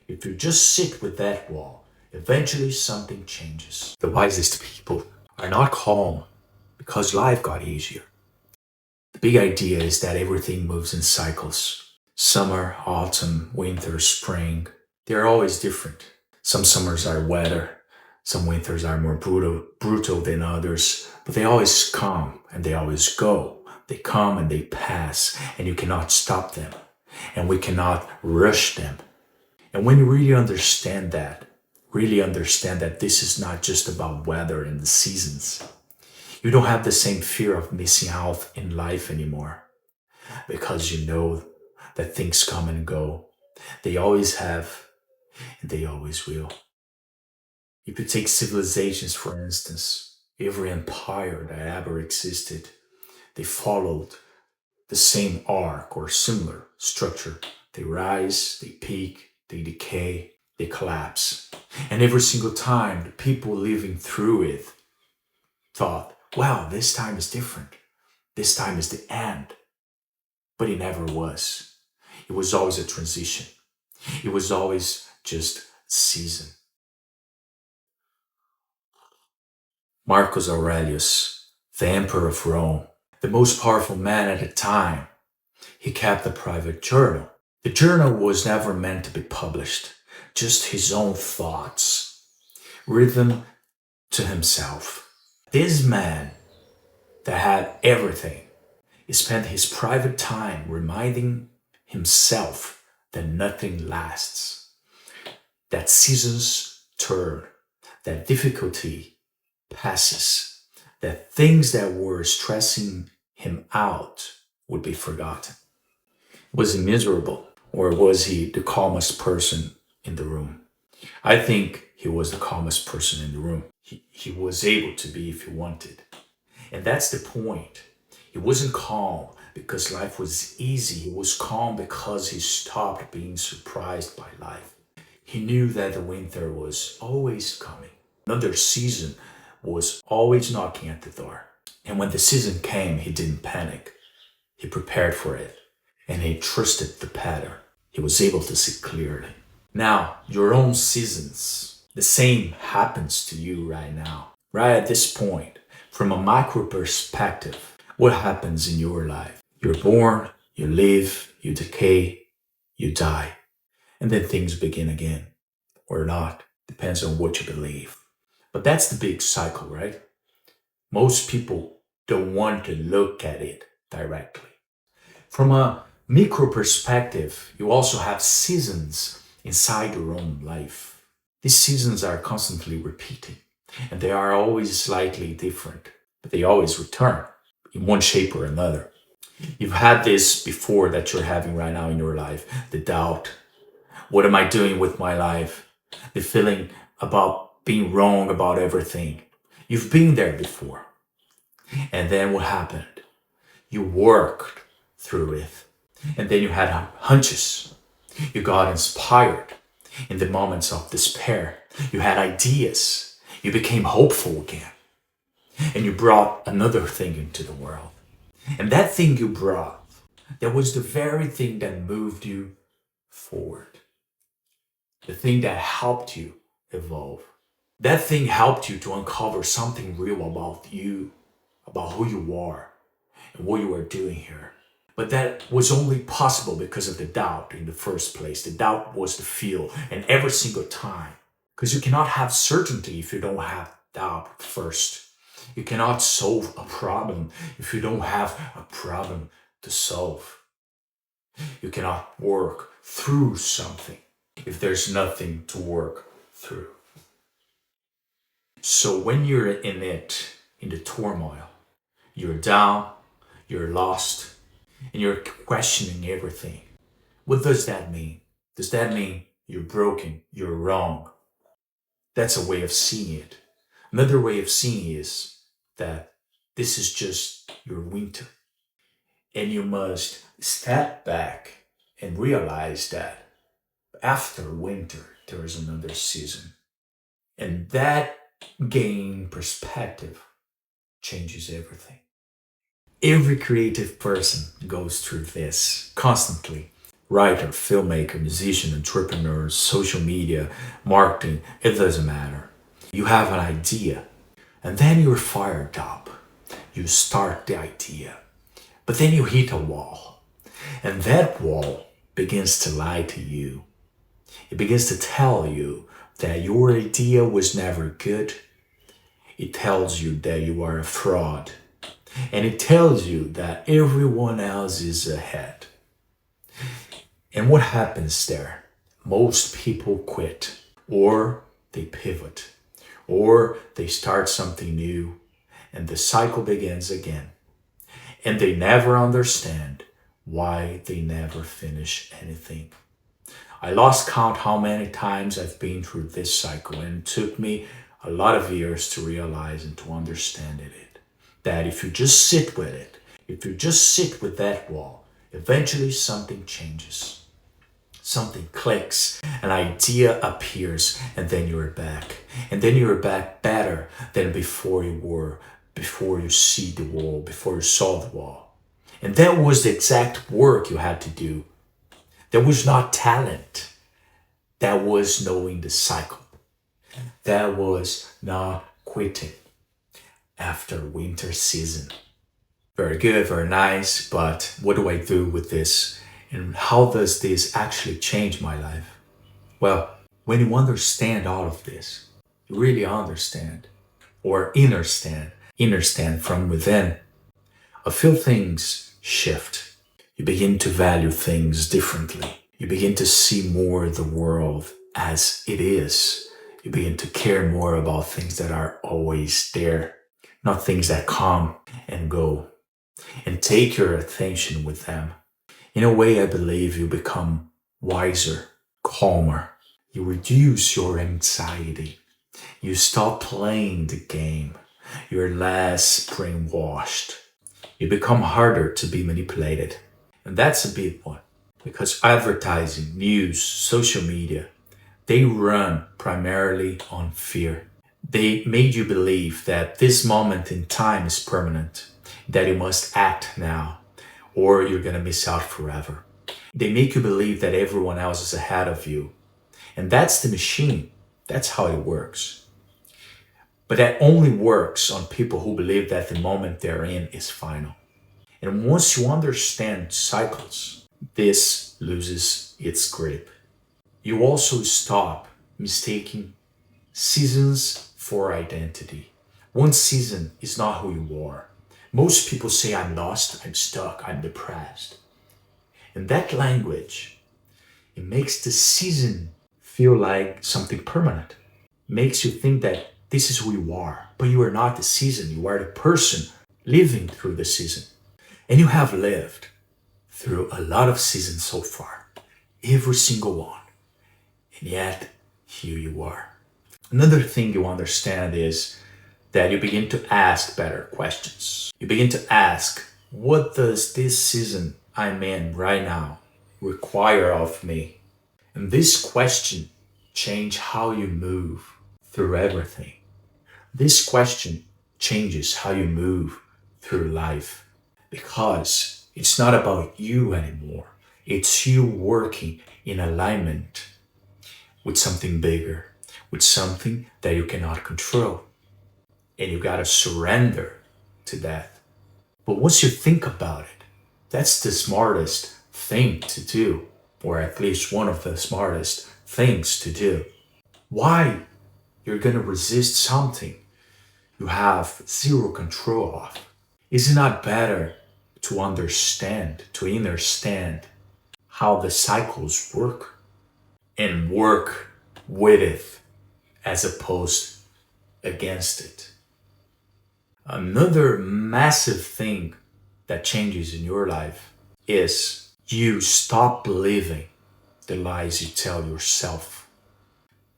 If you just sit with that wall, eventually something changes. The wisest people are not calm because life got easier. The big idea is that everything moves in cycles. Summer, autumn, winter, spring, they're always different. Some summers are wetter, some winters are more brutal than others, but they always come and they always go. They come and they pass, and you cannot stop them, and we cannot rush them. And when you really understand that this is not just about weather and the seasons, you don't have the same fear of missing out in life anymore because you know that things come and go. They always have and they always will. If you take civilizations, for instance, every empire that ever existed, they followed the same arc or similar structure. They rise, they peak, they decay, they collapse. And every single time, the people living through it thought, wow, this time is different. This time is the end. But it never was. It was always a transition. It was always just season. Marcus Aurelius, the emperor of Rome, the most powerful man at the time, he kept a private journal. The journal was never meant to be published, just his own thoughts, written to himself. This man that had everything, he spent his private time reminding himself that nothing lasts, that seasons turn, that difficulty passes, that things that were stressing him out would be forgotten. Was he miserable, or was he the calmest person in the room? I think he was the calmest person in the room. He was able to be if he wanted. And that's the point. He wasn't calm because life was easy. He was calm because he stopped being surprised by life. He knew that the winter was always coming. Another season was always knocking at the door. And when the season came, he didn't panic. He prepared for it. And he trusted the pattern. He was able to see clearly. Now, your own seasons, the same happens to you right now. Right at this point, from a micro perspective, what happens in your life? You're born, you live, you decay, you die, and then things begin again. Or not, depends on what you believe. But that's the big cycle, right? Most people don't want to look at it directly. From a micro perspective, you also have seasons inside your own life. These seasons are constantly repeating, and they are always slightly different, but they always return in one shape or another. You've had this before that you're having right now in your life, the doubt. What am I doing with my life? The feeling about being wrong about everything. You've been there before. And then what happened? You worked through it. And then you had hunches. You got inspired in the moments of despair. You had ideas. You became hopeful again. And you brought another thing into the world. And that thing you brought, that was the very thing that moved you forward. The thing that helped you evolve. That thing helped you to uncover something real about you, about who you are, and what you are doing here. But that was only possible because of the doubt in the first place. The doubt was the feel, and every single time. Because you cannot have certainty if you don't have doubt first. You cannot solve a problem if you don't have a problem to solve. You cannot work through something if there's nothing to work through. So when you're in it, in the turmoil, you're down, you're lost, and you're questioning everything. What does that mean? Does that mean you're broken, you're wrong? That's a way of seeing it. Another way of seeing is that this is just your winter. And you must step back and realize that after winter, there is another season. And that gain perspective changes everything. Every creative person goes through this constantly, writer, filmmaker, musician, entrepreneur, social media, marketing, it doesn't matter. You have an idea and then you're fired up. You start the idea, but then you hit a wall, and that wall begins to lie to you. It begins to tell you that your idea was never good. It tells you that you are a fraud, and it tells you that everyone else is ahead. And what happens there? Most people quit, or they pivot, or they start something new, and the cycle begins again. And they never understand why they never finish anything. I lost count how many times I've been through this cycle, and it took me a lot of years to realize and to understand it. That if you just sit with it, if you just sit with that wall, eventually something changes. Something clicks, an idea appears, and then you're back. And then you're back better than before you were, before you see the wall, before you saw the wall. And that was the exact work you had to do. That was not talent. That was knowing the cycle. That was not quitting after winter season. Very good, very nice, but what do I do with this? And how does this actually change my life? Well, when you understand all of this, you really understand, or understand from within, a few things shift. You begin to value things differently. You begin to see more the world as it is. You begin to care more about things that are always there, not things that come and go, and take your attention with them. In a way, I believe you become wiser, calmer. You reduce your anxiety. You stop playing the game. You're less brainwashed. You become harder to be manipulated. And that's a big one, because advertising, news, social media, they run primarily on fear. They made you believe that this moment in time is permanent, that you must act now, or you're going to miss out forever. They make you believe that everyone else is ahead of you. And that's the machine. That's how it works. But that only works on people who believe that the moment they're in is final. And once you understand cycles, this loses its grip. You also stop mistaking seasons for identity. One season is not who you are. Most people say, I'm lost, I'm stuck, I'm depressed. And that language, it makes the season feel like something permanent. It makes you think that this is who you are, but you are not the season. You are the person living through the season. And you have lived through a lot of seasons so far, every single one. And yet, here you are. Another thing you understand is that you begin to ask better questions. You begin to ask, what does this season I'm in right now require of me? And this question changes how you move through everything. This question changes how you move through life, because it's not about you anymore. It's you working in alignment with something bigger, with something that you cannot control. And you gotta surrender to that. But once you think about it, that's the smartest thing to do, or at least one of the smartest things to do. Why you're gonna resist something you have zero control of? Is it not better to understand how the cycles work and work with it as opposed against it? Another massive thing that changes in your life is you stop believing the lies you tell yourself.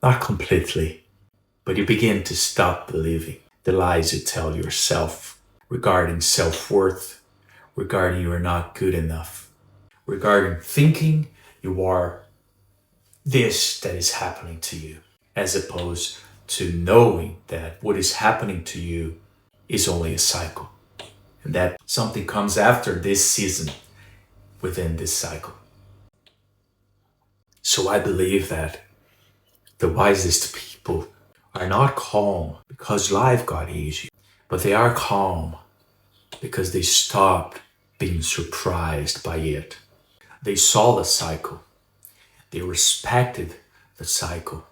Not completely, but you begin to stop believing the lies you tell yourself regarding self-worth, regarding you're not good enough, regarding thinking you are this that is happening to you, as opposed to knowing that what is happening to you is only a cycle, and that something comes after this season within this cycle. So I believe that the wisest people are not calm because life got easy, but they are calm because they stopped being surprised by it. They saw the cycle, they respected the cycle,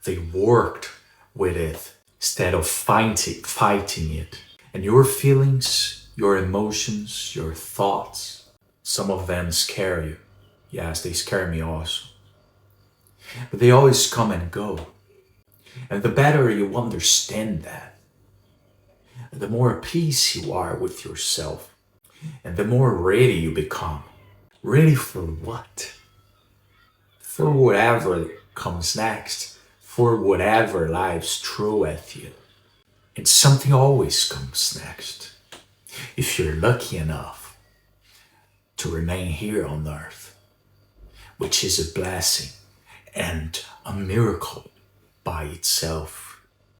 they worked with it instead of fighting it. And your feelings, your emotions, your thoughts, some of them scare you. Yes, they scare me also. But they always come and go. And the better you understand that, the more at peace you are with yourself, and the more ready you become. Ready for what? For whatever comes next, for whatever life's throw at you. And something always comes next. If you're lucky enough to remain here on earth, which is a blessing and a miracle by itself.